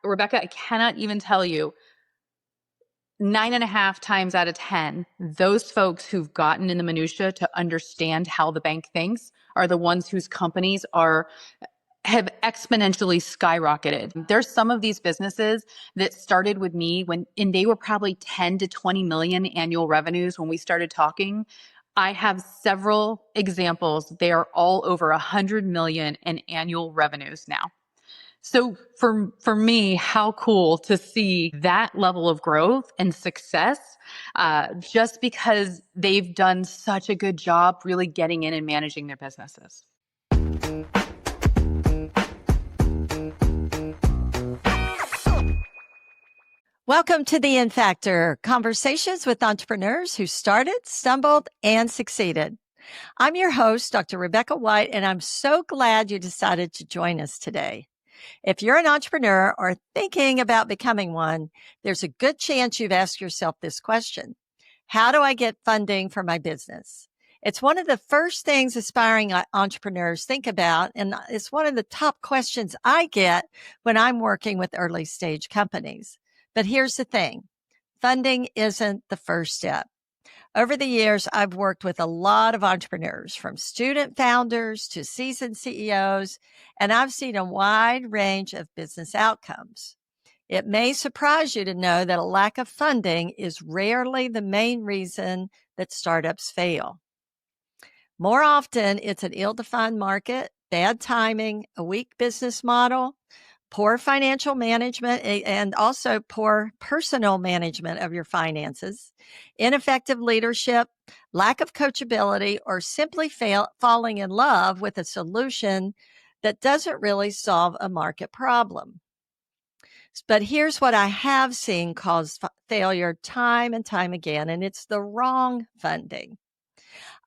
Rebecca, I cannot even tell you, 9.5 times out of 10, those folks who've gotten in the minutia to understand how the bank thinks are the ones whose companies have exponentially skyrocketed. There's some of these businesses that started with me and they were probably 10 to 20 million annual revenues when we started talking. I have several examples. They are all over 100 million in annual revenues now. So for me, how cool to see that level of growth and success, just because they've done such a good job really getting in and managing their businesses. Welcome to the N Factor, conversations with entrepreneurs who started, stumbled, and succeeded. I'm your host, Dr. Rebecca White, and I'm so glad you decided to join us today. If you're an entrepreneur or thinking about becoming one, there's a good chance you've asked yourself this question: how do I get funding for my business? It's one of the first things aspiring entrepreneurs think about, and it's one of the top questions I get when I'm working with early stage companies. But here's the thing: funding isn't the first step. Over the years, I've worked with a lot of entrepreneurs, from student founders to seasoned CEOs, and I've seen a wide range of business outcomes. It may surprise you to know that a lack of funding is rarely the main reason that startups fail. More often, it's an ill-defined market, bad timing, a weak business model, poor financial management, and also poor personal management of your finances, ineffective leadership, lack of coachability, or simply falling in love with a solution that doesn't really solve a market problem. But here's what I have seen cause failure time and time again, and it's the wrong funding.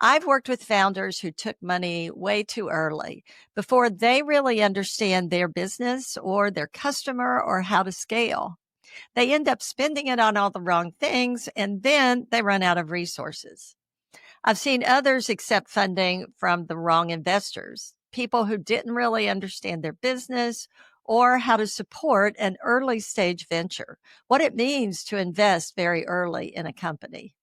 I've worked with founders who took money way too early, before they really understand their business or their customer or how to scale. They end up spending it on all the wrong things, and then they run out of resources. I've seen others accept funding from the wrong investors, people who didn't really understand their business or how to support an early stage venture, what it means to invest very early in a company.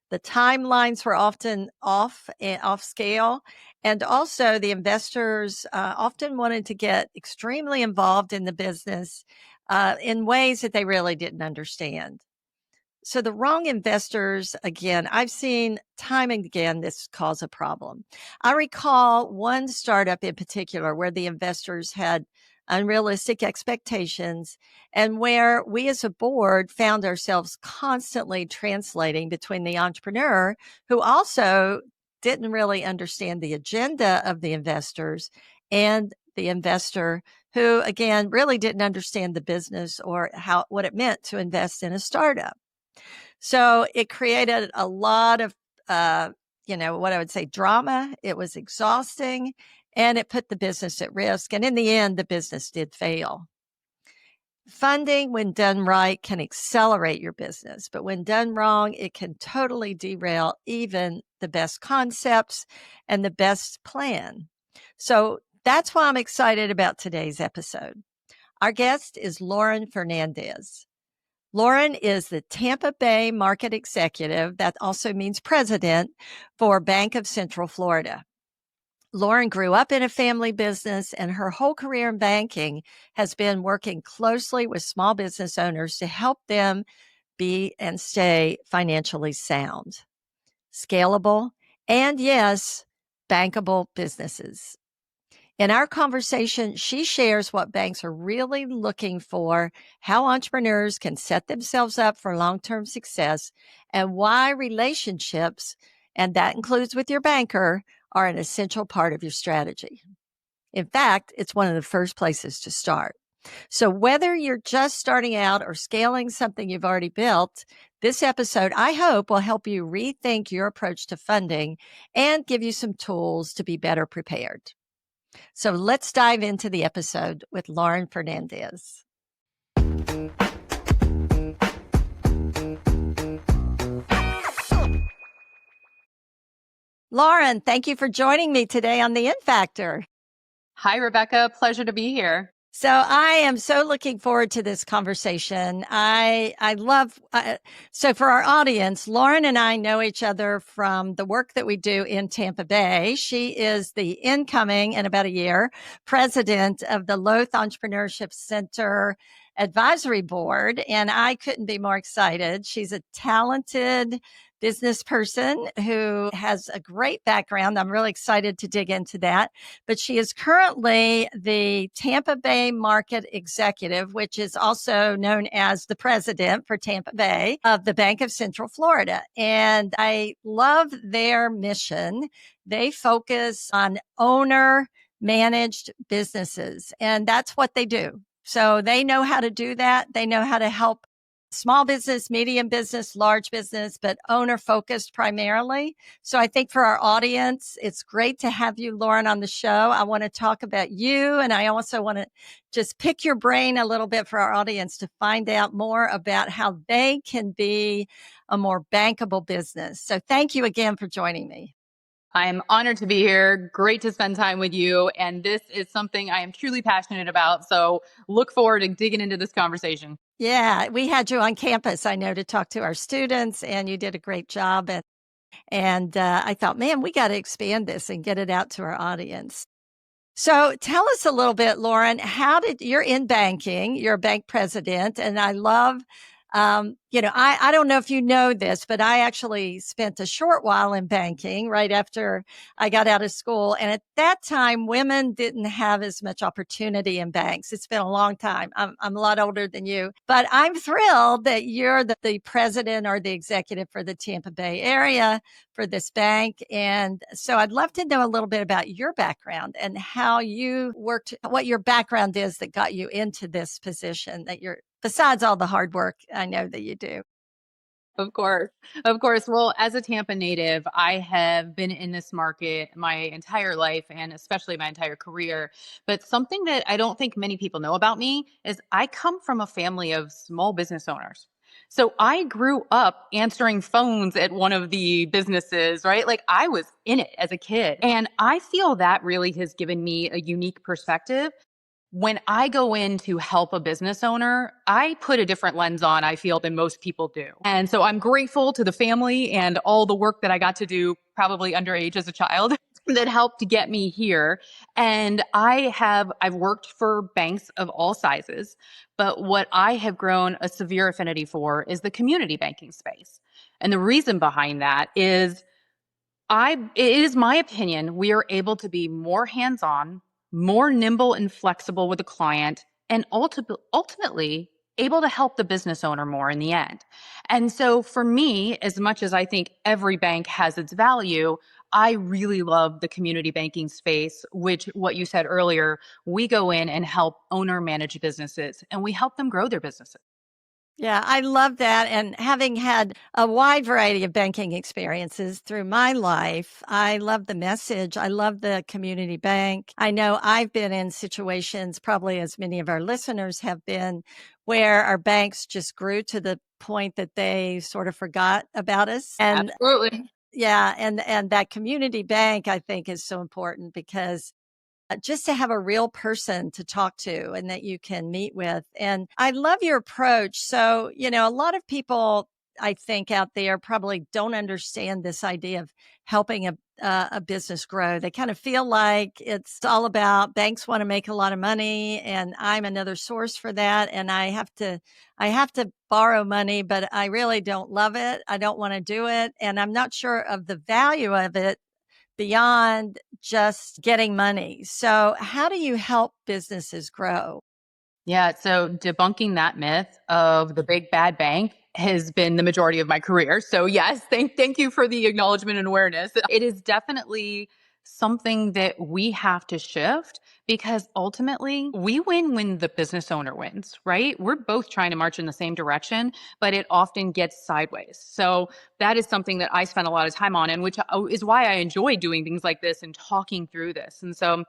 The timelines were often off scale, and also the investors often wanted to get extremely involved in the business in ways that they really didn't understand. So the wrong investors, again, I've seen time and again this cause a problem. I recall one startup in particular where the investors had unrealistic expectations, and where we as a board found ourselves constantly translating between the entrepreneur, who also didn't really understand the agenda of the investors, and the investor, who again really didn't understand the business or what it meant to invest in a startup. So it created a lot of what I would say drama. It was exhausting, and it put the business at risk. And in the end, the business did fail. Funding, when done right, can accelerate your business, but when done wrong, it can totally derail even the best concepts and the best plan. So that's why I'm excited about today's episode. Our guest is Lauren Fernandez. Lauren is the Tampa Bay Market Executive, that also means president, for Bank of Central Florida. Lauren grew up in a family business, and her whole career in banking has been working closely with small business owners to help them be and stay financially sound, scalable, and yes, bankable businesses. In our conversation, she shares what banks are really looking for, how entrepreneurs can set themselves up for long-term success, and why relationships, and that includes with your banker, are an essential part of your strategy. In fact, it's one of the first places to start. So whether you're just starting out or scaling something you've already built, this episode, I hope, will help you rethink your approach to funding and give you some tools to be better prepared. So let's dive into the episode with Lauren Fernandez. Lauren, thank you for joining me today on the N Factor. Hi, Rebecca. Pleasure to be here. So I am so looking forward to this conversation. I love, so for our audience, Lauren and I know each other from the work that we do in Tampa Bay. She is the incoming, in about a year, president of the Loth Entrepreneurship Center Advisory Board. And I couldn't be more excited. She's a talented business person who has a great background. I'm really excited to dig into that. But she is currently the Tampa Bay Market Executive, which is also known as the president for Tampa Bay of the Bank of Central Florida. And I love their mission. They focus on owner managed businesses, and that's what they do. So they know how to do that. They know how to help small business, medium business, large business, but owner focused primarily. So I think for our audience, it's great to have you, Lauren, on the show. I want to talk about you. And I also want to just pick your brain a little bit for our audience to find out more about how they can be a more bankable business. So thank you again for joining me. I'm honored to be here. Great to spend time with you. And this is something I am truly passionate about. So look forward to digging into this conversation. Yeah, we had you on campus, I know, to talk to our students, and you did a great job. And I thought, man, we got to expand this and get it out to our audience. So tell us a little bit, Lauren, you're in banking, you're a bank president, and I love, I don't know if you know this, but I actually spent a short while in banking right after I got out of school. And at that time, women didn't have as much opportunity in banks. It's been a long time. I'm a lot older than you, but I'm thrilled that you're the president or the executive for the Tampa Bay area for this bank. And so I'd love to know a little bit about your background and how you worked, what your background is that got you into this position that you're, besides all the hard work I know that you do. Of course. Of course. Well, as a Tampa native, I have been in this market my entire life and especially my entire career. But something that I don't think many people know about me is I come from a family of small business owners. So I grew up answering phones at one of the businesses, right? Like I was in it as a kid. And I feel that really has given me a unique perspective. When I go in to help a business owner, I put a different lens on, I feel, than most people do. And so I'm grateful to the family and all the work that I got to do, probably underage as a child, that helped to get me here. And I've worked for banks of all sizes, but what I have grown a severe affinity for is the community banking space. And the reason behind that is it is my opinion we are able to be more hands-on, more nimble and flexible with the client, and ultimately able to help the business owner more in the end. And so for me, as much as I think every bank has its value, I really love the community banking space, which what you said earlier, we go in and help owner manage businesses and we help them grow their businesses. Yeah, I love that. And having had a wide variety of banking experiences through my life, I love the message. I love the community bank. I know I've been in situations, probably as many of our listeners have been, where our banks just grew to the point that they sort of forgot about us. And Absolutely. yeah, and that community bank, I think, is so important because just to have a real person to talk to and that you can meet with. And I love your approach. So, a lot of people I think out there probably don't understand this idea of helping a business grow. They kind of feel like it's all about banks want to make a lot of money and I'm another source for that. And I have to borrow money, but I really don't love it. I don't want to do it. And I'm not sure of the value of it beyond just getting money. So how do you help businesses grow? Yeah, so debunking that myth of the big bad bank has been the majority of my career. So yes, thank you for the acknowledgement and awareness. It is definitely something that we have to shift because ultimately we win when the business owner wins, right? We're both trying to march in the same direction, but it often gets sideways. So that is something that I spend a lot of time on and which is why I enjoy doing things like this and talking through this. And so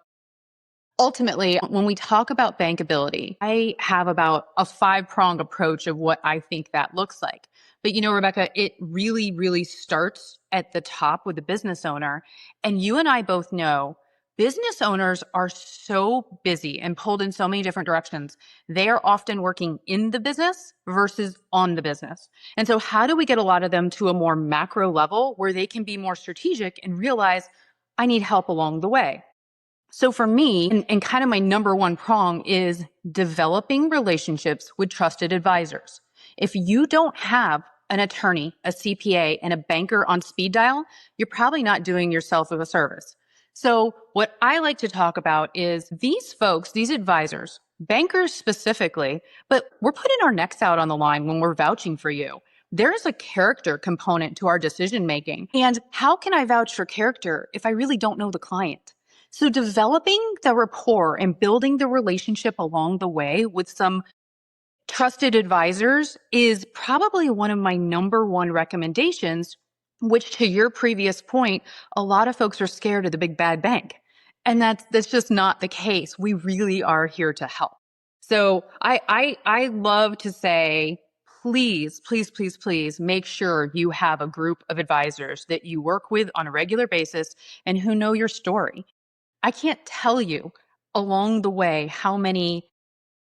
ultimately, when we talk about bankability, I have about a 5-prong approach of what I think that looks like. But Rebecca, it really, really starts at the top with the business owner. And you and I both know Business owners are so busy and pulled in so many different directions. They are often working in the business versus on the business. And so how do we get a lot of them to a more macro level where they can be more strategic and realize I need help along the way? So for me, and kind of my number one prong is developing relationships with trusted advisors. If you don't have an attorney, a CPA, and a banker on speed dial, you're probably not doing yourself a service. So what I like to talk about is these folks, these advisors, bankers specifically, but we're putting our necks out on the line when we're vouching for you. There is a character component to our decision making. And how can I vouch for character if I really don't know the client? So developing the rapport and building the relationship along the way with some trusted advisors is probably one of my number one recommendations, which to your previous point, a lot of folks are scared of the big bad bank. And that's just not the case. We really are here to help. So I love to say, please, please, please, please make sure you have a group of advisors that you work with on a regular basis and who know your story. I can't tell you along the way how many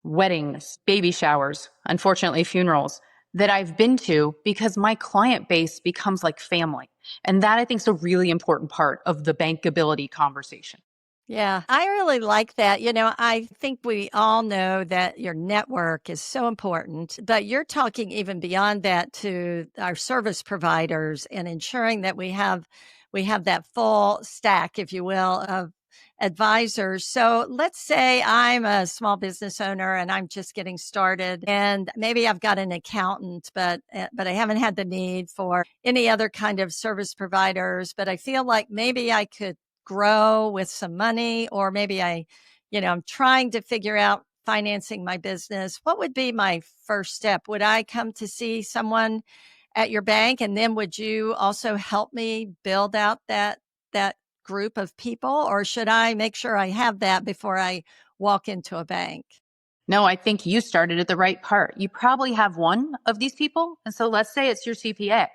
weddings, baby showers, unfortunately funerals that I've been to because my client base becomes like family. And that I think is a really important part of the bankability conversation. Yeah, I really like that. I think we all know that your network is so important, but you're talking even beyond that to our service providers and ensuring that we have that full stack, if you will, of advisors. So let's say I'm a small business owner and I'm just getting started and maybe I've got an accountant, but I haven't had the need for any other kind of service providers, but I feel like maybe I could grow with some money, or maybe I'm trying to figure out financing my business. What would be my first step? Would I come to see someone at your bank, and then would you also help me build out that group of people, or should I make sure I have that before I walk into a bank? No, I think you started at the right part. You probably have one of these people. And so let's say it's your CPA.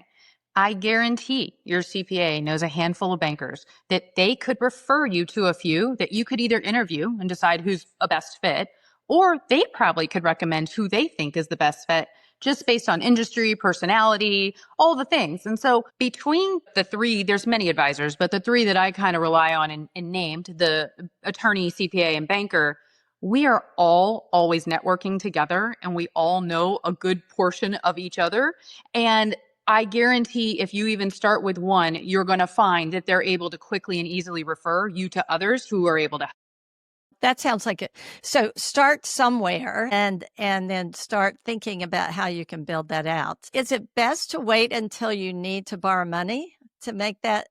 I guarantee your CPA knows a handful of bankers that they could refer you to a few that you could either interview and decide who's a best fit, or they probably could recommend who they think is the best fit just based on industry, personality, all the things. And so between the three, there's many advisors, but the three that I kind of rely on and named, the attorney, CPA, and banker, we are all always networking together and we all know a good portion of each other. And I guarantee if you even start with one, you're going to find that they're able to quickly and easily refer you to others who are able to. That sounds like it. So start somewhere and then start thinking about how you can build that out. Is it best to wait until you need to borrow money to make that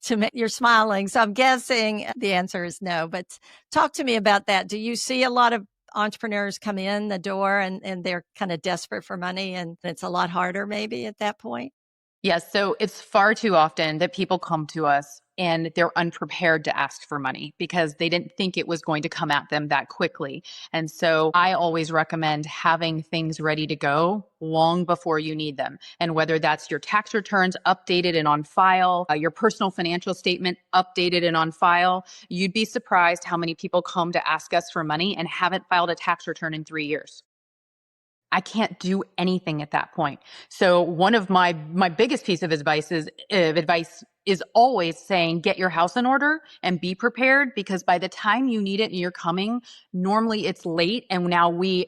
to make you're smiling? So I'm guessing the answer is no, but talk to me about that. Do you see a lot of entrepreneurs come in the door and they're kind of desperate for money, and it's a lot harder maybe at that point? Yes. So it's far too often that people come to us and they're unprepared to ask for money because they didn't think it was going to come at them that quickly. And so I always recommend having things ready to go long before you need them. And whether that's your tax returns updated and on file, your personal financial statement updated and on file, you'd be surprised how many people come to ask us for money and haven't filed a tax return in 3 years. I can't do anything at that point. So one of my biggest piece of advice is always saying get your house in order and be prepared, because by the time you need it and you're coming, normally it's late. And now we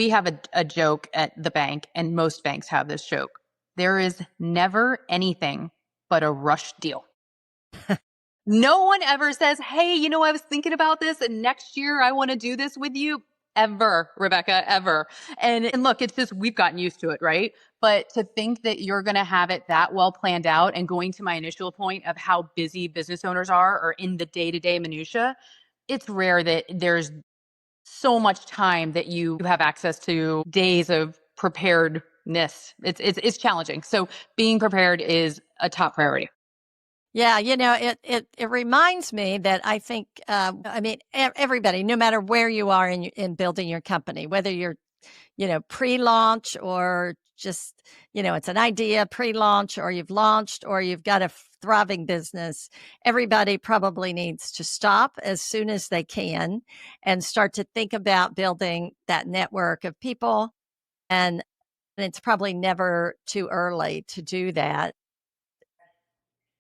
have a joke at the bank, and most banks have this joke. There is never anything but a rush deal. No one ever says, hey, I was thinking about this and next year I want to do this with you. Ever, Rebecca, ever. And look, it's just, we've gotten used to it, right? But to think that you're going to have it that well planned out, and going to my initial point of how busy business owners are or in the day-to-day minutia, it's rare that there's so much time that you have access to days of preparedness. It's challenging. So being prepared is a top priority. Yeah, it reminds me that I think, I mean, everybody, no matter where you are in building your company, whether you're pre-launch or just, it's an idea pre-launch, or you've launched, or you've got a thriving business, everybody probably needs to stop as soon as they can and start to think about building that network of people. And it's probably never too early to do that.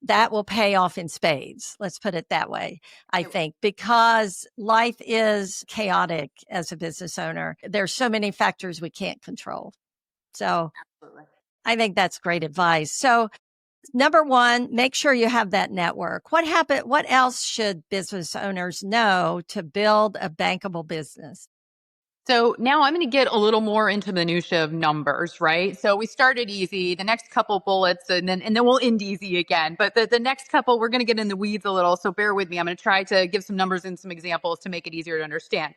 That will pay off in spades. Let's put it that way, I think, because life is chaotic as a business owner. There's so many factors we can't control. So Absolutely. I think that's great advice. So number one, make sure you have that network. What else should business owners know to build a bankable business? So now I'm going to get a little more into minutia of numbers, right? So we started easy, the next couple bullets, and then we'll end easy again. But the next couple, we're going to get in the weeds a little. So bear with me. I'm going to try to give some numbers and some examples to make it easier to understand.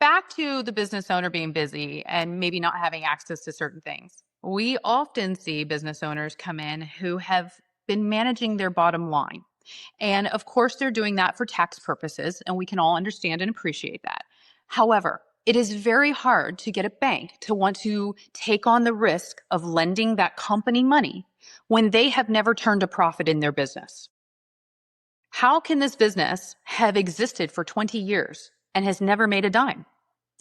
Back to the business owner being busy and maybe not having access to certain things. We often see business owners come in who have been managing their bottom line. And of course, they're doing that for tax purposes, and we can all understand and appreciate that. However, it is very hard to get a bank to want to take on the risk of lending that company money when they have never turned a profit in their business. How can this business have existed for 20 years and has never made a dime?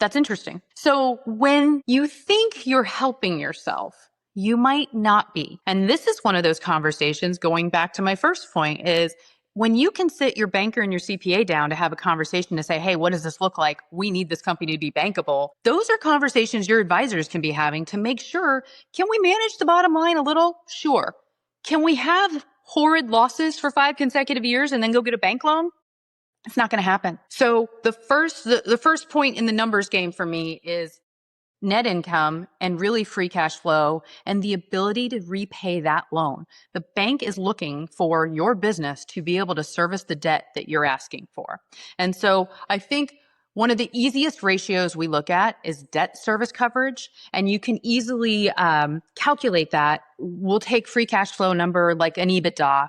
That's interesting. So when you think you're helping yourself, you might not be. And this is one of those conversations, going back to my first point, is when you can sit your banker and your CPA down to have a conversation to say, hey, what does this look like? We need this company to be bankable. Those are conversations your advisors can be having to make sure, can we manage the bottom line a little? Sure. Can we have horrid losses for 5 consecutive years and then go get a bank loan? It's not going to happen. So the first point in the numbers game for me is net income and really free cash flow and the ability to repay that loan. The bank is looking for your business to be able to service the debt that you're asking for. And so I think one of the easiest ratios we look at is debt service coverage. And you can easily calculate that. We'll take free cash flow number like an EBITDA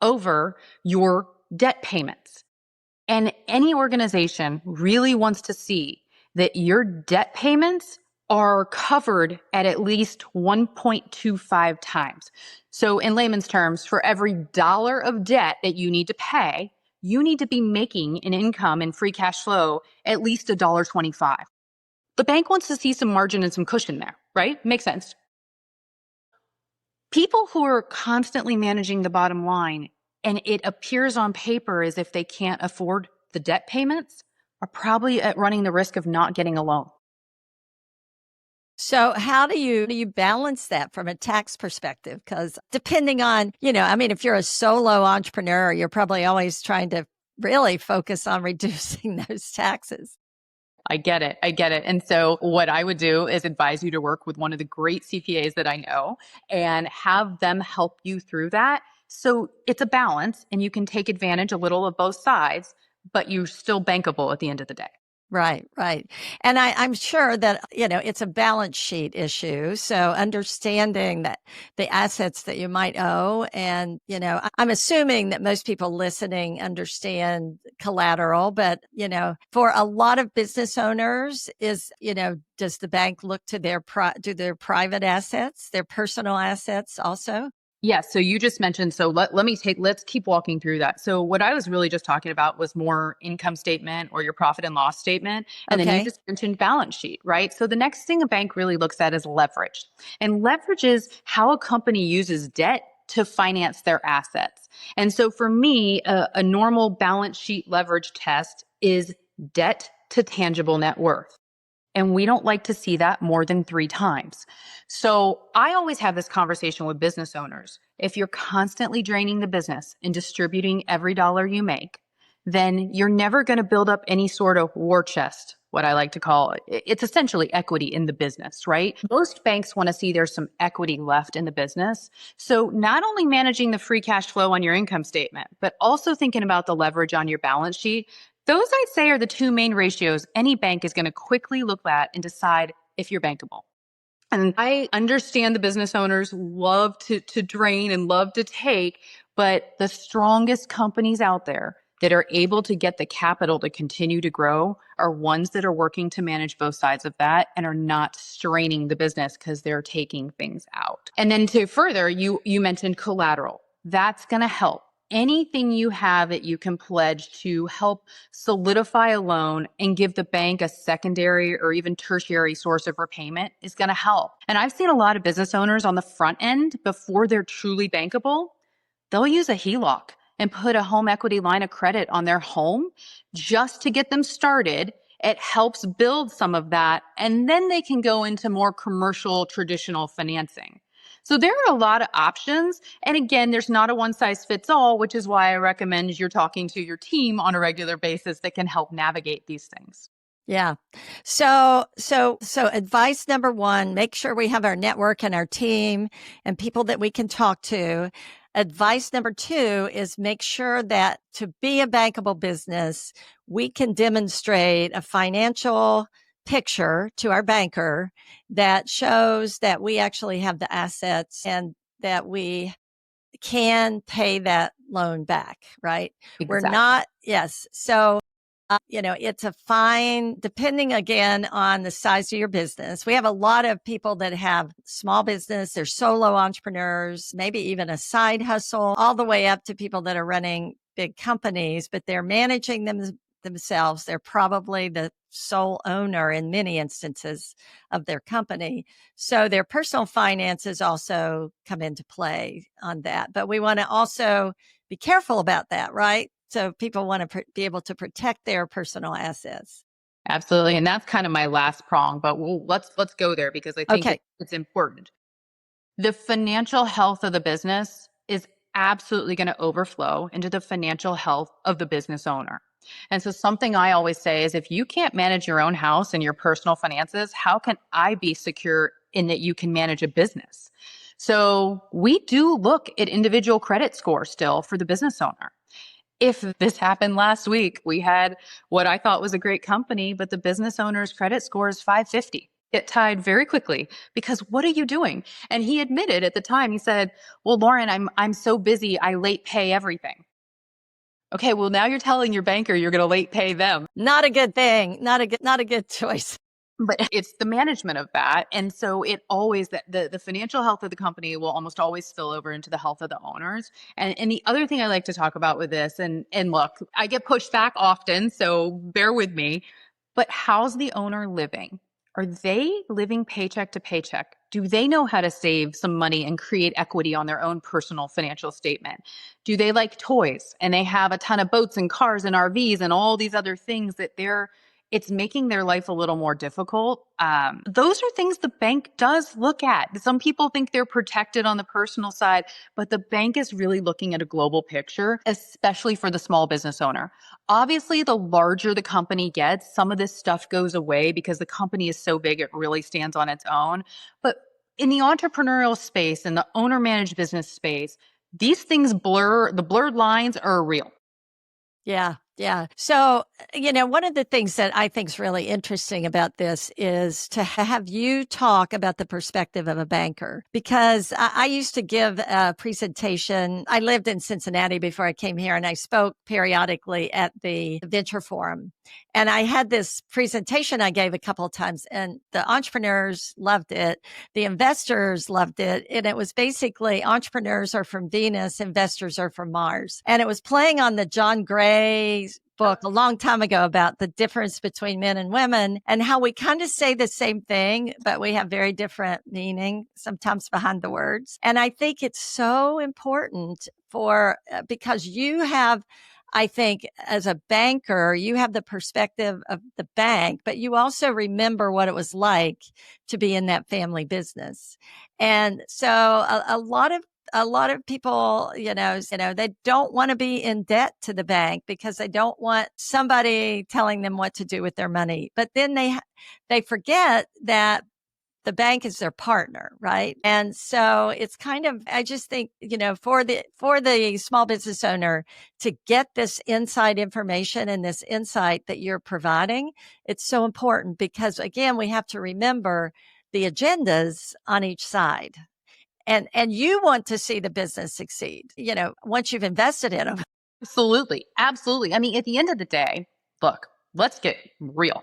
over your debt payments. And any organization really wants to see that your debt payments are covered at least 1.25 times. So in layman's terms, for every dollar of debt that you need to pay, you need to be making an income and free cash flow at least $1.25. The bank wants to see some margin and some cushion there, right? Makes sense. People who are constantly managing the bottom line and it appears on paper as if they can't afford the debt payments are probably at running the risk of not getting a loan. So how do you balance that from a tax perspective? Because depending on, if you're a solo entrepreneur, you're probably always trying to really focus on reducing those taxes. I get it. And so what I would do is advise you to work with one of the great CPAs that I know and have them help you through that. So it's a balance and you can take advantage a little of both sides, but you're still bankable at the end of the day. Right. And I'm sure that, it's a balance sheet issue. So understanding that the assets that you might owe, and, I'm assuming that most people listening understand collateral, but, for a lot of business owners does the bank look to their private assets, their personal assets also? Yes. So you just mentioned, so let's keep walking through that. So what I was really just talking about was more income statement or your profit and loss statement. And then you just mentioned balance sheet, right? So the next thing a bank really looks at is leverage. And leverage is how a company uses debt to finance their assets. And so for me, a normal balance sheet leverage test is debt to tangible net worth. And we don't like to see that more than 3 times. So I always have this conversation with business owners. If you're constantly draining the business and distributing every dollar you make, then you're never going to build up any sort of war chest, what I like to call it. It's essentially equity in the business, right? Most banks want to see there's some equity left in the business. So not only managing the free cash flow on your income statement, but also thinking about the leverage on your balance sheet. Those, I'd say, are the 2 main ratios any bank is going to quickly look at and decide if you're bankable. And I understand the business owners love to drain and love to take, but the strongest companies out there, that are able to get the capital to continue to grow are ones that are working to manage both sides of that and are not straining the business because they're taking things out. And then to further, you mentioned collateral. That's going to help. Anything you have that you can pledge to help solidify a loan and give the bank a secondary or even tertiary source of repayment is going to help. And I've seen a lot of business owners on the front end, before they're truly bankable, they'll use a HELOC and put a home equity line of credit on their home just to get them started. It helps build some of that, and then they can go into more commercial, traditional financing. So there are a lot of options. And again, there's not a one size fits all, which is why I recommend you're talking to your team on a regular basis that can help navigate these things. Yeah. So advice number one, make sure we have our network and our team and people that we can talk to. Advice number two is make sure that to be a bankable business, we can demonstrate a financial picture to our banker that shows that we actually have the assets and that we can pay that loan back, right? Exactly. We're not, yes. So it's a fine, depending again on the size of your business. We have a lot of people that have small business, they're solo entrepreneurs, maybe even a side hustle, all the way up to people that are running big companies, but they're managing themselves. They're probably the sole owner in many instances of their company. So their personal finances also come into play on that. But we want to also be careful about that, right? So people want to be able to protect their personal assets. Absolutely. And that's kind of my last prong, but let's go there because I think it's important. The financial health of the business is absolutely going to overflow into the financial health of the business owner. And so something I always say is, if you can't manage your own house and your personal finances, how can I be secure in that you can manage a business? So we do look at individual credit scores still for the business owner. If this happened last week, we had what I thought was a great company, but the business owner's credit score is 550. Get tied very quickly because what are you doing? And he admitted at the time, he said, well, Lauren, I'm so busy. I late pay everything. Okay, well, now you're telling your banker you're going to late pay them. Not a good thing. Not a good choice. But it's the management of that. And so it always, the financial health of the company will almost always spill over into the health of the owners. And the other thing I like to talk about with this, and look, I get pushed back often, so bear with me, but how's the owner living? Are they living paycheck to paycheck? Do they know how to save some money and create equity on their own personal financial statement? Do they like toys and they have a ton of boats and cars and RVs and all these other things that it's making their life a little more difficult? Those are things the bank does look at. Some people think they're protected on the personal side, but the bank is really looking at a global picture, especially for the small business owner. Obviously, the larger the company gets, some of this stuff goes away because the company is so big, it really stands on its own. But in the entrepreneurial space, in the owner managed business space, these things the blurred lines are real. Yeah. Yeah. So, one of the things that I think is really interesting about this is to have you talk about the perspective of a banker, because I used to give a presentation. I lived in Cincinnati before I came here, and I spoke periodically at the Venture Forum. And I had this presentation I gave a couple of times, and the entrepreneurs loved it. The investors loved it. And it was basically, entrepreneurs are from Venus, investors are from Mars. And it was playing on the John Gray book a long time ago about the difference between men and women and how we kind of say the same thing, but we have very different meaning sometimes behind the words. And I think it's so important because you have, I think, as a banker, you have the perspective of the bank, but you also remember what it was like to be in that family business. And so a lot of people, they don't want to be in debt to the bank because they don't want somebody telling them what to do with their money. But then they forget that the bank is their partner, right? And so it's kind of, I just think, for the small business owner to get this inside information and this insight that you're providing, it's so important because, again, we have to remember the agendas on each side. And you want to see the business succeed, once you've invested in them. Absolutely. Absolutely. I mean, at the end of the day, look, let's get real.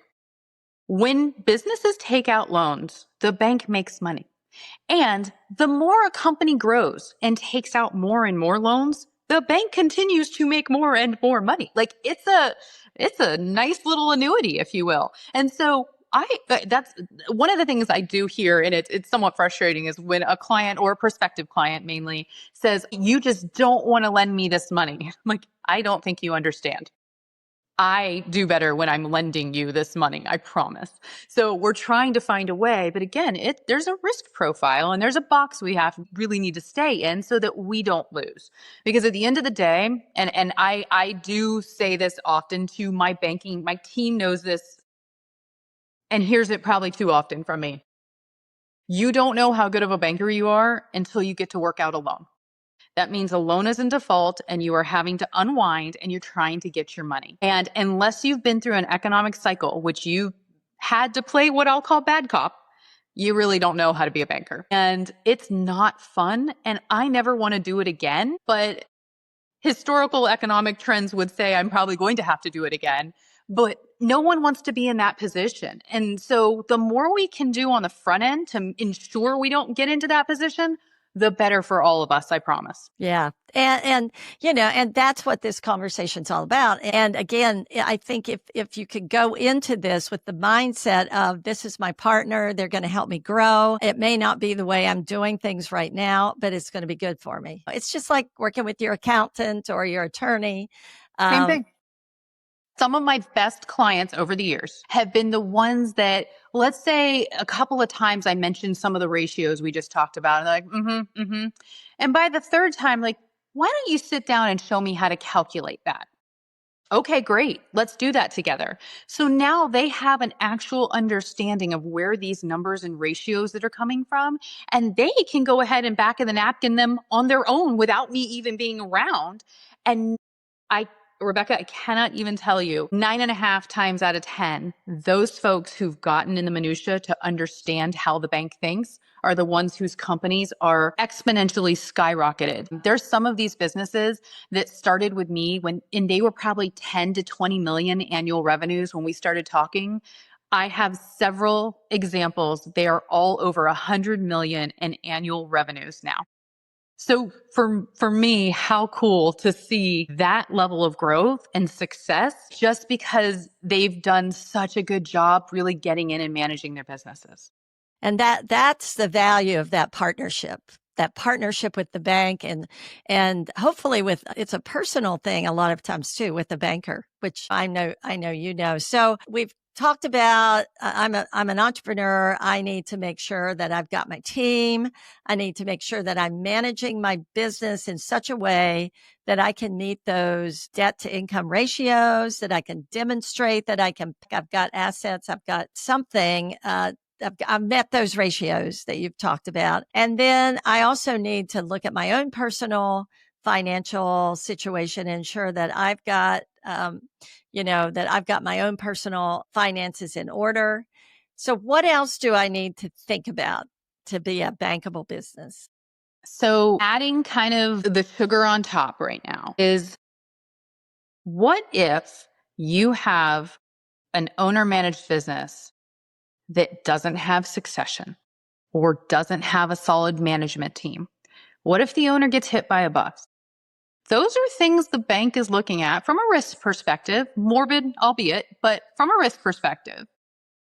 When businesses take out loans, the bank makes money. And the more a company grows and takes out more and more loans, the bank continues to make more and more money. Like it's a nice little annuity, if you will. And so that's one of the things I do here, and it's somewhat frustrating, is when a client or a prospective client mainly says, "You just don't want to lend me this money." I'm like, I don't think you understand. I do better when I'm lending you this money, I promise. So we're trying to find a way, but again, there's a risk profile and there's a box we have really need to stay in so that we don't lose. Because at the end of the day, and I do say this often to my team knows this and hears it probably too often from me. You don't know how good of a banker you are until you get to work out a loan. That means a loan is in default and you are having to unwind and you're trying to get your money. And unless you've been through an economic cycle, which you had to play what I'll call bad cop, you really don't know how to be a banker. And it's not fun. And I never want to do it again. But historical economic trends would say I'm probably going to have to do it again. But no one wants to be in that position. And so the more we can do on the front end to ensure we don't get into that position, the better for all of us, I promise. Yeah. And that's what this conversation's all about. And again, I think if you could go into this with the mindset of this is my partner, they're going to help me grow. It may not be the way I'm doing things right now, but it's going to be good for me. It's just like working with your accountant or your attorney. Same thing. Some of my best clients over the years have been the ones that, let's say a couple of times I mentioned some of the ratios we just talked about. And they're like, mm-hmm, mm-hmm. And by the third time, like, why don't you sit down and show me how to calculate that? Okay, great. Let's do that together. So now they have an actual understanding of where these numbers and ratios that are coming from, and they can go ahead and back of the napkin them on their own without me even being around. And I, Rebecca, I cannot even tell you 9.5 times out of 10, those folks who've gotten in the minutia to understand how the bank thinks are the ones whose companies are exponentially skyrocketed. There's some of these businesses that started with me and they were probably 10 to 20 million annual revenues when we started talking. I have several examples. They are all over 100 million in annual revenues now. So for me, how cool to see that level of growth and success just because they've done such a good job really getting in and managing their businesses. And that's the value of that partnership with the bank and hopefully it's a personal thing a lot of times too with the banker, which I know you know. So we've talked about I'm an entrepreneur. I need to make sure that I've got my team. I need to make sure that I'm managing my business in such a way that I can meet those debt to income ratios, that I can demonstrate that I've got assets, I've got something, I've met those ratios that you've talked about. And then I also need to look at my own personal financial situation and ensure that I've got, that I've got my own personal finances in order. So what else do I need to think about to be a bankable business? So adding kind of the sugar on top right now is, what if you have an owner managed business that doesn't have succession or doesn't have a solid management team? What if the owner gets hit by a bus? Those are things the bank is looking at from a risk perspective, morbid albeit, but from a risk perspective.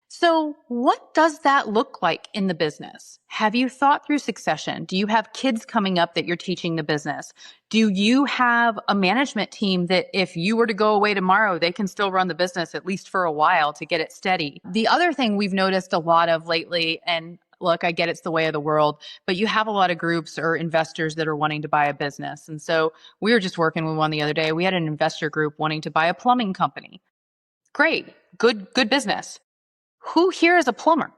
So what does that look like in the business? Have you thought through succession? Do you have kids coming up that you're teaching the business? Do you have a management team that if you were to go away tomorrow, they can still run the business at least for a while to get it steady? The other thing we've noticed a lot of lately, and look, I get it's the way of the world, but you have a lot of groups or investors that are wanting to buy a business. And so we were just working with one the other day. We had an investor group wanting to buy a plumbing company. Great, good business. Who here is a plumber?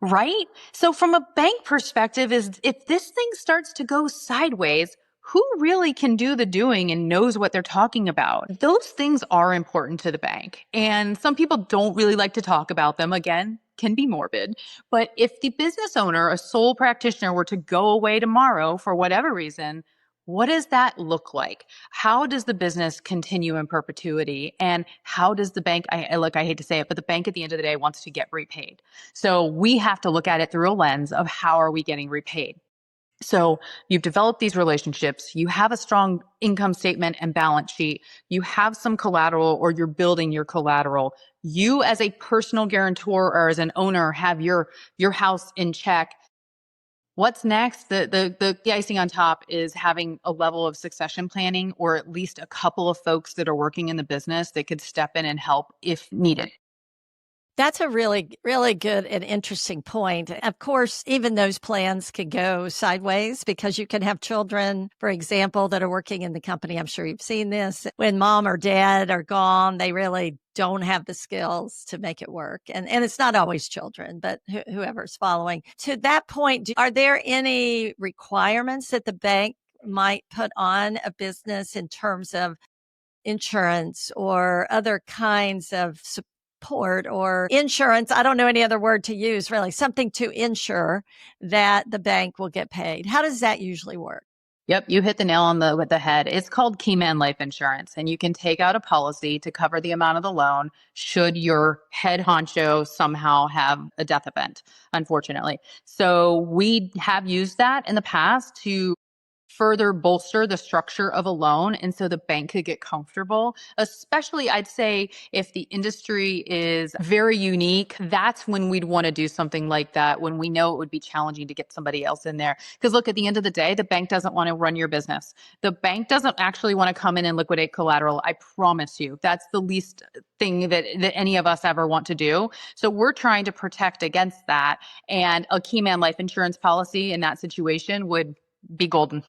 Right? So from a bank perspective is if this thing starts to go sideways, who really can do the doing and knows what they're talking about? Those things are important to the bank. And some people don't really like to talk about them. Again, can be morbid. But if the business owner, a sole practitioner, were to go away tomorrow for whatever reason, What does that look like? How does the business continue in perpetuity? And how does the bank, I hate to say it, but the bank at the end of the day wants to get repaid. So we have to look at it through a lens of how are we getting repaid? So you've developed these relationships, you have a strong income statement and balance sheet, you have some collateral or you're building your collateral. You as a personal guarantor or as an owner have your house in check. What's next? The icing on top is having a level of succession planning or at least a couple of folks that are working in the business that could step in and help if needed. That's a really, really good and interesting point. Of course, even those plans can go sideways because you can have children, for example, that are working in the company. I'm sure you've seen this. When mom or dad are gone, they really don't have the skills to make it work. And it's not always children, but whoever's following. To that point, are there any requirements that the bank might put on a business in terms of insurance or other kinds of support or insurance? I don't know any other word to use, really, something to ensure that the bank will get paid. How does that usually work? Yep, you hit the nail on with the head. It's called key man life insurance, and you can take out a policy to cover the amount of the loan should your head honcho somehow have a death event, unfortunately. So we have used that in the past to further bolster the structure of a loan and so the bank could get comfortable, especially I'd say if the industry is very unique. That's when we'd want to do something like that, when we know it would be challenging to get somebody else in there. Because look, at the end of the day, the bank doesn't want to run your business. The bank doesn't actually want to come in and liquidate collateral. I promise you, that's the least thing that any of us ever want to do. So we're trying to protect against that, and a key man life insurance policy in that situation would be golden.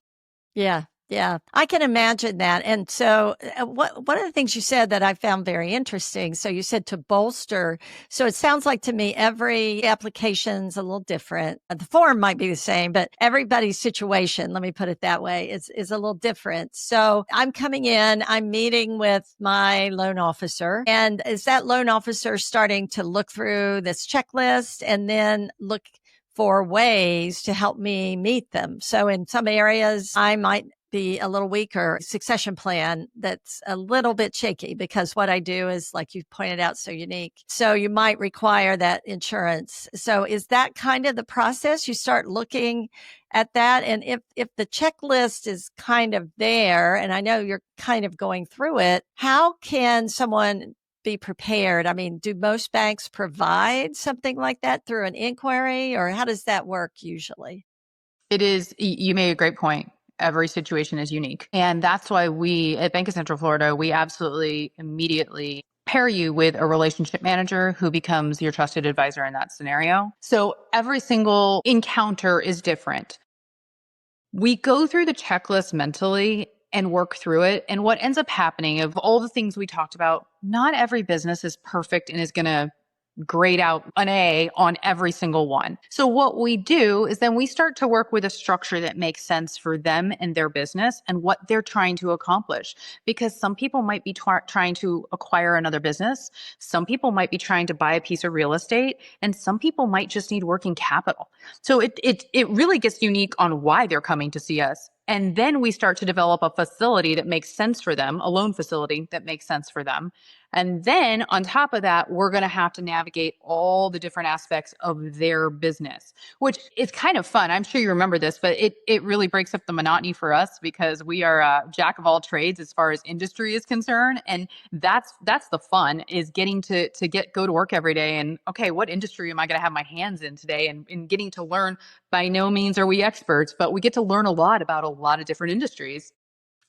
Yeah. Yeah, I can imagine that. And so, one of the things you said that I found very interesting. So you said to bolster. So it sounds like to me every application's a little different. The form might be the same, but everybody's situation, let me put it that way, is a little different. So I'm coming in, I'm meeting with my loan officer, and is that loan officer starting to look through this checklist and then look for ways to help me meet them? So in some areas, I might be a little weaker succession plan that's a little bit shaky because what I do is, like you pointed out, so unique. So you might require that insurance. So is that kind of the process? You start looking at that. And if the checklist is kind of there, and I know you're kind of going through it, how can someone be prepared? I mean, do most banks provide something like that through an inquiry, or how does that work usually? It is, you made a great point. Every situation is unique. And that's why we at Bank of Central Florida, we absolutely immediately pair you with a relationship manager who becomes your trusted advisor in that scenario. So every single encounter is different. We go through the checklist mentally and work through it. And what ends up happening, of all the things we talked about, not every business is perfect and is going to grade out an A on every single one. So what we do is then we start to work with a structure that makes sense for them and their business and what they're trying to accomplish. Because some people might be trying to acquire another business. Some people might be trying to buy a piece of real estate, and some people might just need working capital. So it really gets unique on why they're coming to see us. And then we start to develop a facility that makes sense for them, a loan facility that makes sense for them. And then on top of that, we're going to have to navigate all the different aspects of their business, which is kind of fun. I'm sure you remember this, but it really breaks up the monotony for us because we are a jack of all trades as far as industry is concerned. And that's the fun, is getting to go to work every day and, okay, what industry am I going to have my hands in today? And getting to learn. By no means are we experts, but we get to learn a lot about a lot of different industries.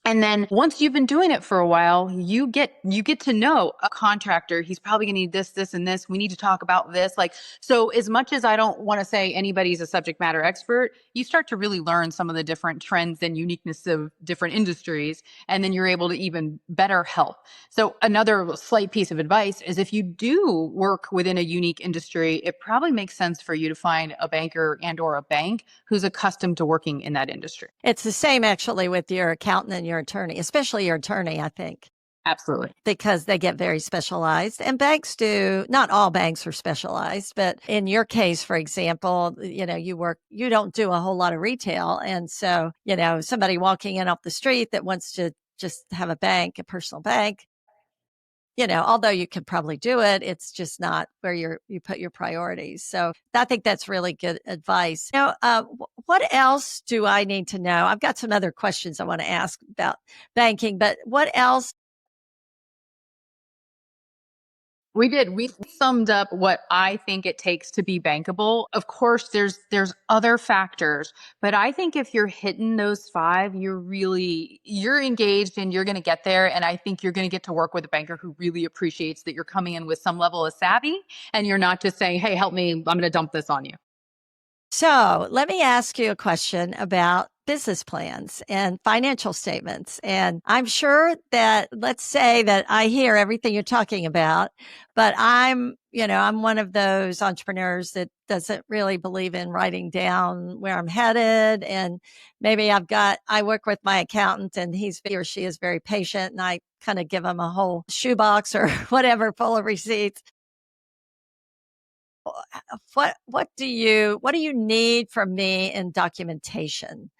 And then once you've been doing it for a while, you get to know a contractor. He's probably going to need this, this, and this. We need to talk about this. Like, so as much as I don't want to say anybody's a subject matter expert, you start to really learn some of the different trends and uniqueness of different industries. And then you're able to even better help. So another slight piece of advice is if you do work within a unique industry, it probably makes sense for you to find a banker and or a bank who's accustomed to working in that industry. It's the same actually with your accountant and your attorney, especially your attorney, I think. Absolutely. because they get very specialized, and banks do. Not all banks are specialized, but in your case, for example, you don't do a whole lot of retail. And so, somebody walking in off the street that wants to just have a personal bank, although you could probably do it, it's just not where you put your priorities. So I think that's really good advice. What else do I need to know? I've got some other questions I want to ask about banking, but what else? We did. We summed up what I think it takes to be bankable. Of course, there's other factors, but I think if you're hitting those five, you're engaged and you're going to get there. And I think you're going to get to work with a banker who really appreciates that you're coming in with some level of savvy and you're not just saying, "Hey, help me. I'm going to dump this on you." So let me ask you a question about business plans and financial statements. And I'm sure that, let's say that I hear everything you're talking about, but I'm one of those entrepreneurs that doesn't really believe in writing down where I'm headed. And maybe I work with my accountant and he or she is very patient and I kind of give them a whole shoebox or whatever full of receipts. What do you need from me in documentation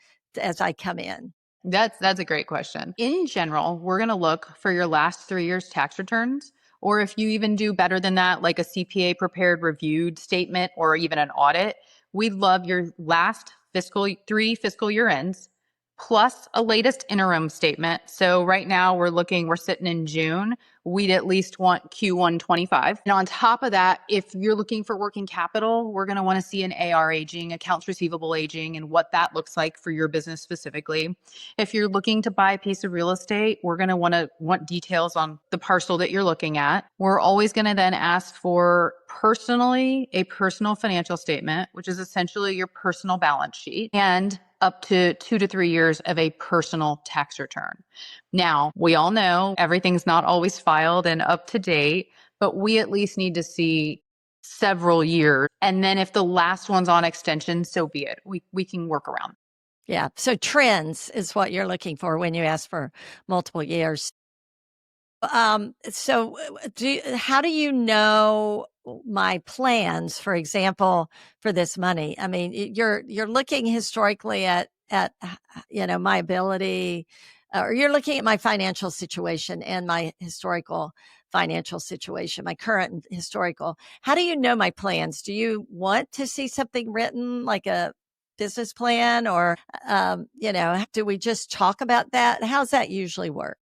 as I come in? That's a great question. In general, we're going to look for your last 3 years tax returns, or if you even do better than that, like a CPA prepared reviewed statement or even an audit, we'd love your last 3 fiscal year ends plus a latest interim statement. So right now we're sitting in June. We'd at least want Q1 25. And on top of that, if you're looking for working capital, we're going to want to see an AR aging, accounts receivable aging, and what that looks like for your business specifically. If you're looking to buy a piece of real estate, we're going to want details on the parcel that you're looking at. We're always going to then ask for a personal financial statement, which is essentially your personal balance sheet, and up to 2 to 3 years of a personal tax return. Now, we all know everything's not always filed and up to date, but we at least need to see several years. And then if the last one's on extension, so be it. We can work around. Yeah. So trends is what you're looking for when you ask for multiple years. So how do you know my plans, for example, for this money? I mean, you're looking historically at, my ability, or you're looking at my financial situation and my historical financial situation, my current and historical. How do you know my plans? Do you want to see something written like a business plan, or, do we just talk about that? How's that usually work?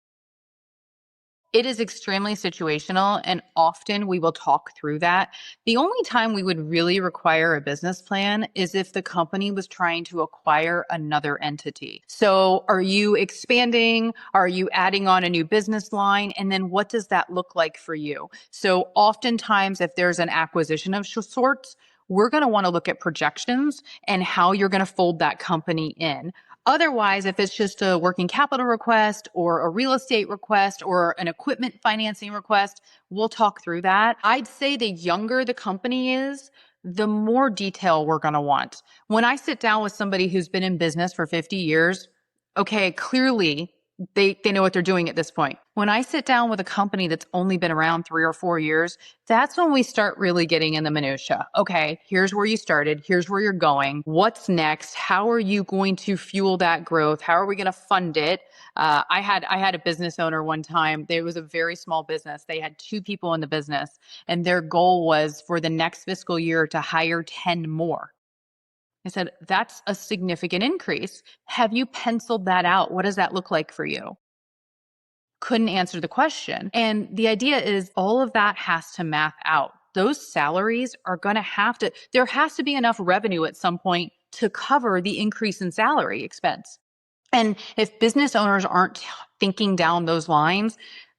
It is extremely situational, and often we will talk through that. The only time we would really require a business plan is if the company was trying to acquire another entity. So, are you expanding? Are you adding on a new business line? And then what does that look like for you? So, oftentimes, if there's an acquisition of sorts, we're going to want to look at projections and how you're going to fold that company in. Otherwise, if it's just a working capital request or a real estate request or an equipment financing request, we'll talk through that. I'd say the younger the company is, the more detail we're going to want. When I sit down with somebody who's been in business for 50 years, okay, clearly they know what they're doing at this point. When I sit down with a company that's only been around 3 or 4 years, that's when we start really getting in the minutia. Okay, here's where you started. Here's where you're going. What's next? How are you going to fuel that growth? How are we going to fund it? I had a business owner one time. There was a very small business. They had 2 people in the business, and their goal was for the next fiscal year to hire 10 more. I said, that's a significant increase. Have you penciled that out? What does that look like for you? Couldn't answer the question. And the idea is all of that has to math out. Those salaries are going to there has to be enough revenue at some point to cover the increase in salary expense. And if business owners aren't thinking down those lines,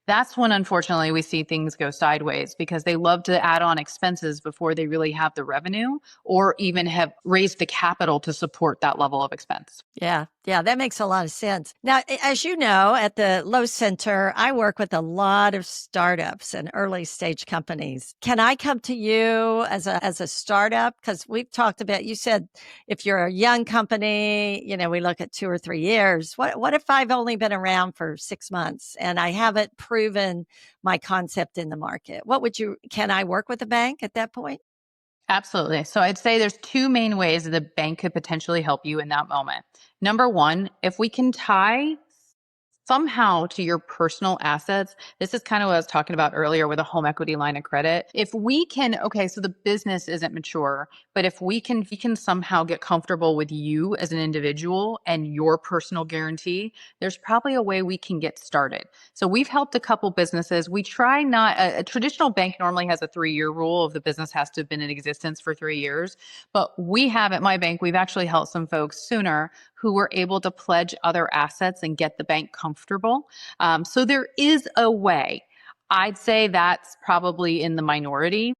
that's when, unfortunately, we see things go sideways because they love to add on expenses before they really have the revenue or even have raised the capital to support that level of expense. Yeah. Yeah. That makes a lot of sense. Now, as you know, at the Low Center, I work with a lot of startups and early stage companies. Can I come to you as a startup? Because we've talked about, you said if you're a young company, we look at 2 or 3 years. What if I've only been around for 6 months and I haven't proven proven my concept in the market? Can I work with a bank at that point? Absolutely. So I'd say there's two main ways that the bank could potentially help you in that moment. Number one, if we can tie somehow to your personal assets. This is kind of what I was talking about earlier with a home equity line of credit. If we can, okay, so the business isn't mature, but if we can somehow get comfortable with you as an individual and your personal guarantee, there's probably a way we can get started. So we've helped a couple businesses. We try not, a traditional bank normally has a 3-year rule of the business has to have been in existence for 3 years. But we have at my bank, we've actually helped some folks sooner who were able to pledge other assets and get the bank comfortable. So there is a way. I'd say that's probably in the minority.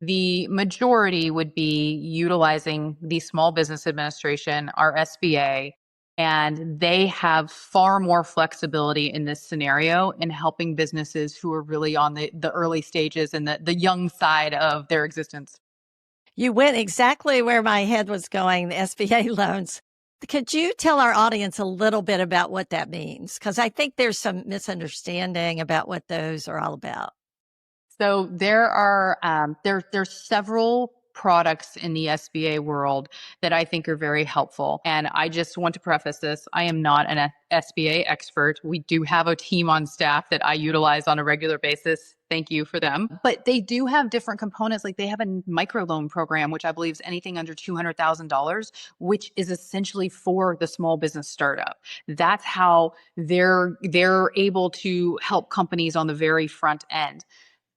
The majority would be utilizing the Small Business Administration, our SBA, and they have far more flexibility in this scenario in helping businesses who are really on the early stages and the young side of their existence. You went exactly where my head was going, the SBA loans. Could you tell our audience a little bit about what that means? Because I think there's some misunderstanding about what those are all about. So there's several products in the SBA world that I think are very helpful. And I just want to preface this. I am not an SBA expert. We do have a team on staff that I utilize on a regular basis. Thank you for them. But they do have different components. Like they have a microloan program, which I believe is anything under $200,000, which is essentially for the small business startup. That's how they're able to help companies on the very front end.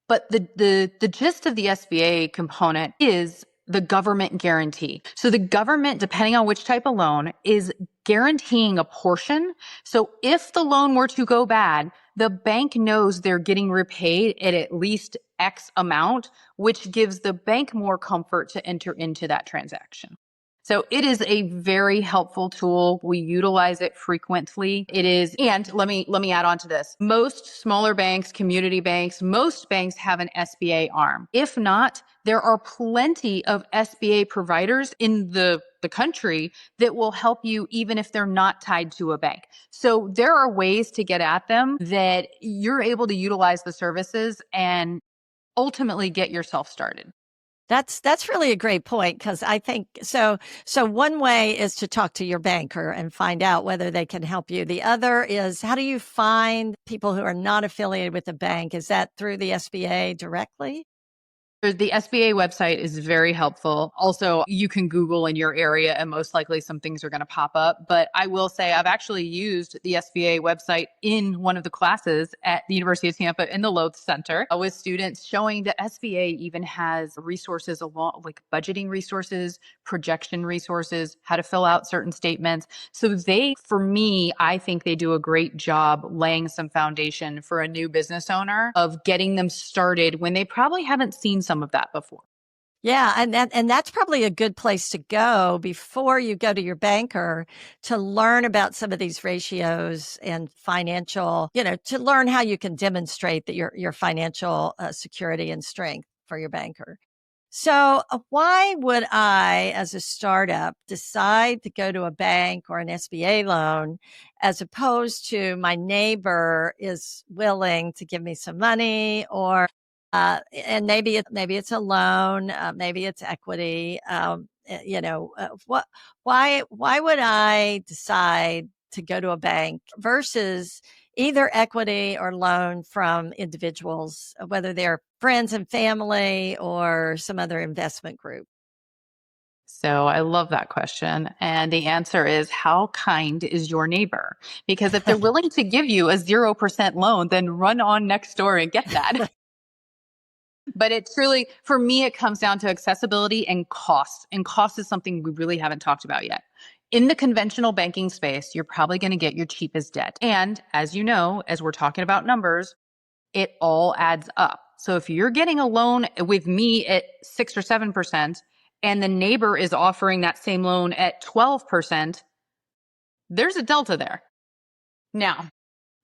But the gist of the SBA component is the government guarantee. So the government, depending on which type of loan, is guaranteeing a portion. So if the loan were to go bad, the bank knows they're getting repaid at least X amount, which gives the bank more comfort to enter into that transaction. So it is a very helpful tool. We utilize it frequently. It is, and let me add on to this. Most smaller banks, community banks, most banks have an SBA arm. If not, there are plenty of SBA providers in the country that will help you even if they're not tied to a bank. So there are ways to get at them that you're able to utilize the services and ultimately get yourself started. That's really a great point because I think so. So one way is to talk to your banker and find out whether they can help you. The other is how do you find people who are not affiliated with the bank? Is that through the SBA directly? The SBA website is very helpful. Also, you can Google in your area and most likely some things are going to pop up. But I will say I've actually used the SBA website in one of the classes at the University of Tampa in the Loth Center with students showing that SBA even has resources along like budgeting resources, projection resources, how to fill out certain statements. So for me, I think they do a great job laying some foundation for a new business owner of getting them started when they probably haven't seen some of that before. Yeah, and that's probably a good place to go before you go to your banker to learn about some of these ratios and financial, to learn how you can demonstrate that your financial security and strength for your banker. So, why would I, as a startup, decide to go to a bank or an SBA loan as opposed to my neighbor is willing to give me some money and maybe it's a loan, maybe it's equity. Why would I decide to go to a bank versus either equity or loan from individuals, whether they're friends and family or some other investment group? So I love that question. And the answer is how kind is your neighbor? Because if they're willing to give you a 0% loan, then run on next door and get that. But it truly, for me, it comes down to accessibility and cost. And cost is something we really haven't talked about yet. In the conventional banking space, you're probably going to get your cheapest debt. And as you know, as we're talking about numbers, it all adds up. So if you're getting a loan with me at 6 or 7%, and the neighbor is offering that same loan at 12%, there's a delta there. Now,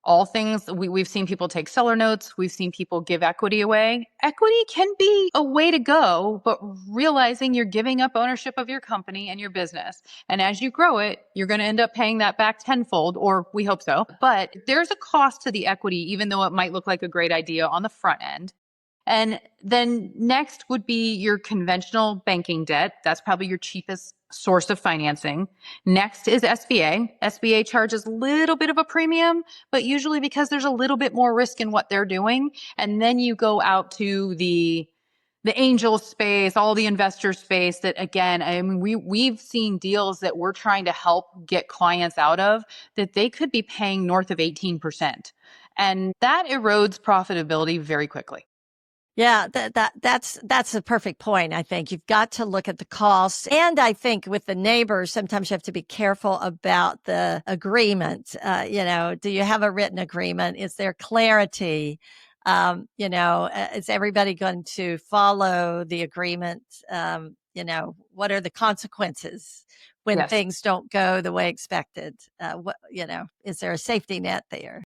All things we've seen people take seller notes. We've seen people give equity away. Equity can be a way to go, but realizing you're giving up ownership of your company and your business. And as you grow it, you're going to end up paying that back tenfold, or we hope so. But there's a cost to the equity, even though it might look like a great idea on the front end. And then next would be your conventional banking debt. That's probably your cheapest source of financing. Next is SBA. SBA charges a little bit of a premium, but usually because there's a little bit more risk in what they're doing. And then you go out to the angel space, all the investor space that, again, I mean, we've seen deals that we're trying to help get clients out of that they could be paying north of 18%. And that erodes profitability very quickly. Yeah, that's a perfect point. I think you've got to look at the costs. And I think with the neighbors, sometimes you have to be careful about the agreement. Do you have a written agreement? Is there clarity? Is everybody going to follow the agreement? What are the consequences when Yes. things don't go the way expected? Is there a safety net there?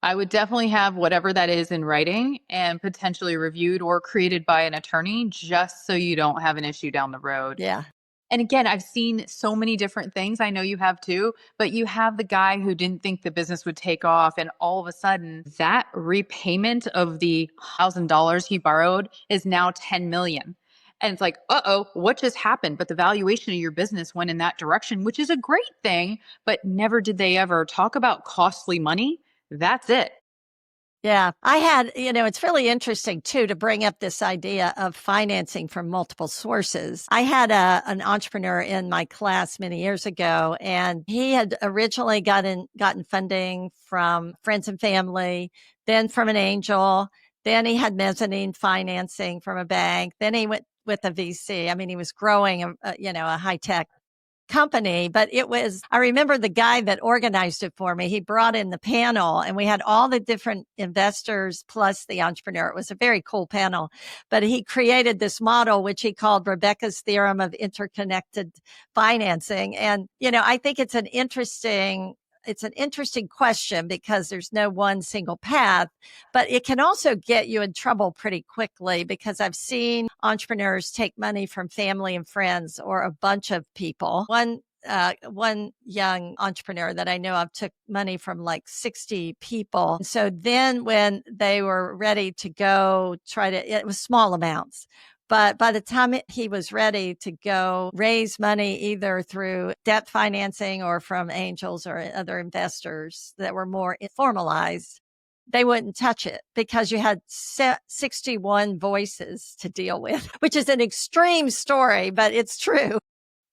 I would definitely have whatever that is in writing and potentially reviewed or created by an attorney just so you don't have an issue down the road. Yeah. And again, I've seen so many different things. I know you have too, but you have the guy who didn't think the business would take off. And all of a sudden, that repayment of the $1,000 he borrowed is now 10 million. And it's like, uh-oh, what just happened? But the valuation of your business went in that direction, which is a great thing, but never did they ever talk about costly money. That's it. Yeah, it's really interesting too to bring up this idea of financing from multiple sources. I had an entrepreneur in my class many years ago, and he had originally gotten funding from friends and family, then from an angel, then he had mezzanine financing from a bank, then he went with a VC. I mean, he was growing a high tech company, but I remember the guy that organized it for me. He brought in the panel and we had all the different investors plus the entrepreneur. It was a very cool panel, but he created this model, which he called Rebecca's theorem of interconnected financing. And, I think it's an interesting question because there's no one single path, but it can also get you in trouble pretty quickly because I've seen entrepreneurs take money from family and friends or a bunch of people. One young entrepreneur that I know of took money from like 60 people. So then when they were ready to go it was small amounts. But by the time he was ready to go raise money, either through debt financing or from angels or other investors that were more formalized, they wouldn't touch it because you had 61 voices to deal with, which is an extreme story, but it's true.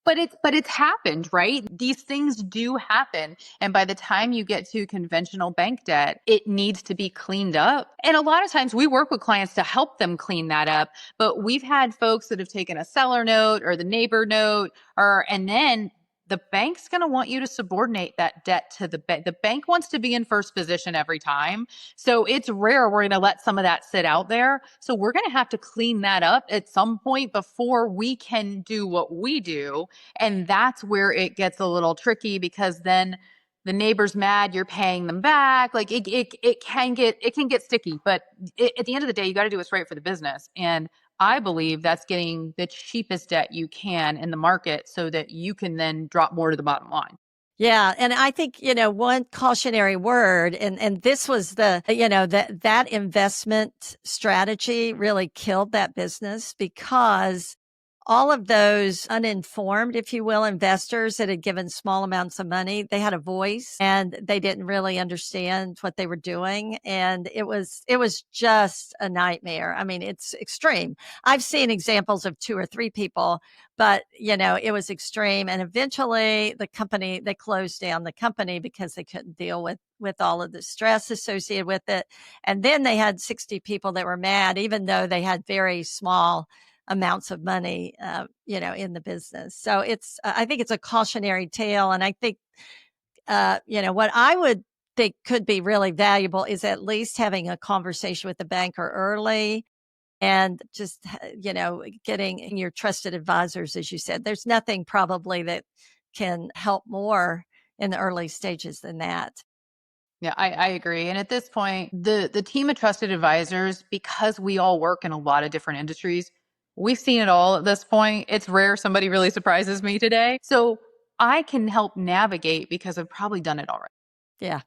But it's happened, right? These things do happen. And by the time you get to conventional bank debt, it needs to be cleaned up. And a lot of times we work with clients to help them clean that up. But we've had folks that have taken a seller note or the neighbor note, and then the bank's going to want you to subordinate that debt to the bank. The bank wants to be in first position every time. So it's rare we're going to let some of that sit out there. So we're going to have to clean that up at some point before we can do what we do. And that's where it gets a little tricky because then the neighbor's mad, you're paying them back. Like it can get sticky, but at the end of the day, you got to do what's right for the business. And I believe that's getting the cheapest debt you can in the market so that you can then drop more to the bottom line. Yeah. And I think, one cautionary word, and this was that investment strategy really killed that business because all of those uninformed, if you will, investors that had given small amounts of money, they had a voice and they didn't really understand what they were doing. And it was just a nightmare. I mean, it's extreme. I've seen examples of 2 or 3 people, but it was extreme. And eventually they closed down the company because they couldn't deal with all of the stress associated with it. And then they had 60 people that were mad, even though they had very small amounts of money, in the business. So I think it's a cautionary tale. And I think, what I would think could be really valuable is at least having a conversation with the banker early and just, getting your trusted advisors, as you said. There's nothing probably that can help more in the early stages than that. Yeah, I agree. And at this point, the team of trusted advisors, because we all work in a lot of different industries, we've seen it all at this point. It's rare somebody really surprises me today. So I can help navigate because I've probably done it already. Yeah.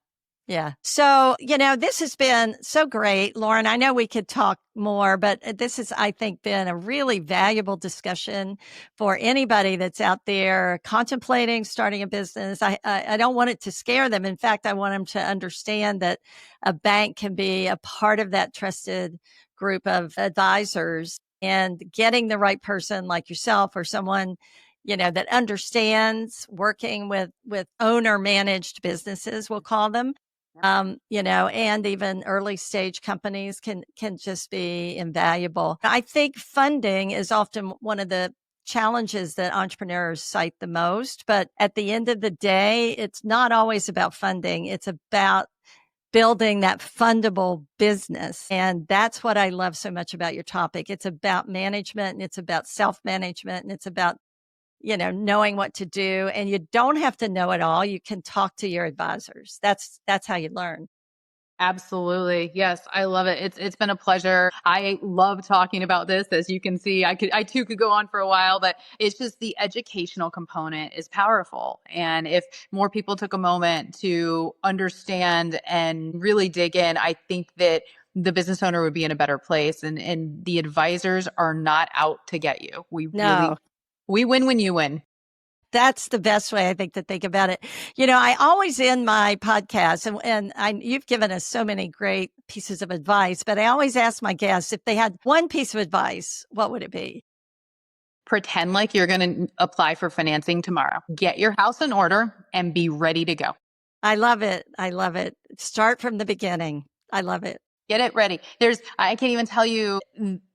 Yeah. So, this has been so great, Lauren. I know we could talk more, but this has, I think, been a really valuable discussion for anybody that's out there contemplating starting a business. I don't want it to scare them. In fact, I want them to understand that a bank can be a part of that trusted group of advisors, and getting the right person like yourself or someone that understands working with owner managed businesses, we'll call them, and even early stage companies can just be invaluable. I think funding is often one of the challenges that entrepreneurs cite the most, but at the end of the day, it's not always about funding. It's about building that fundable business. And that's what I love so much about your topic. It's about management, and it's about self-management, and it's about knowing what to do. And you don't have to know it all. You can talk to your advisors. That's how you learn. Absolutely. Yes, I love it. It's been a pleasure. I love talking about this. As you can see, I too could go on for a while, but it's just the educational component is powerful. And if more people took a moment to understand and really dig in, I think that the business owner would be in a better place, and the advisors are not out to get you. No, We win when you win. that's the best way I think to think about it. I always end my podcast, and you've given us so many great pieces of advice, but I always ask my guests if they had one piece of advice, what would it be? Pretend like you're going to apply for financing tomorrow. Get your house in order and be ready to go. I love it. I love it. Start from the beginning. I love it. Get it ready. I can't even tell you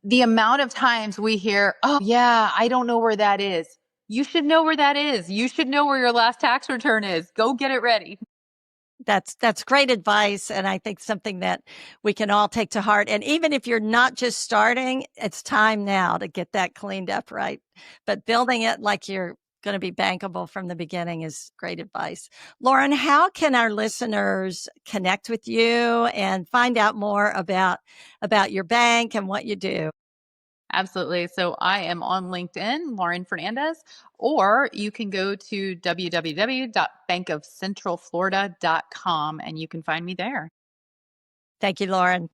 the amount of times we hear, oh, yeah, I don't know where that is. You should know where that is. You should know where your last tax return is. Go get it ready. That's great advice, and I think something that we can all take to heart. And even if you're not just starting, it's time now to get that cleaned up, right? But building it like you're going to be bankable from the beginning is great advice. Lauren, how can our listeners connect with you and find out more about your bank and what you do? Absolutely. So I am on LinkedIn, Lauren Fernandez, or you can go to www.bankofcentralflorida.com and you can find me there. Thank you, Lauren.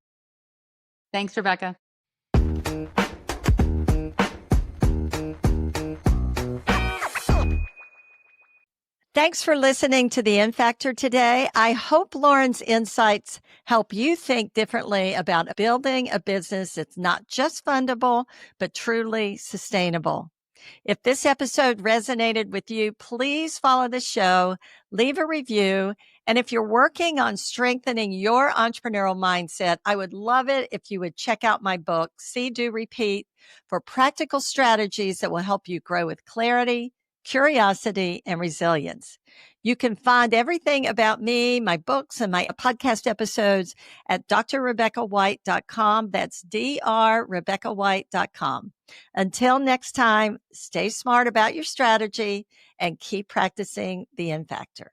Thanks, Rebecca. Thanks for listening to the N Factor today. I hope Lauren's insights help you think differently about building a business that's not just fundable, but truly sustainable. If this episode resonated with you, please follow the show, leave a review. And if you're working on strengthening your entrepreneurial mindset, I would love it if you would check out my book, See, Do, Repeat, for practical strategies that will help you grow with clarity, curiosity, and resilience. You can find everything about me, my books, and my podcast episodes at drrebeccawhite.com. That's drrebeccawhite.com. Until next time, stay smart about your strategy and keep practicing the N Factor.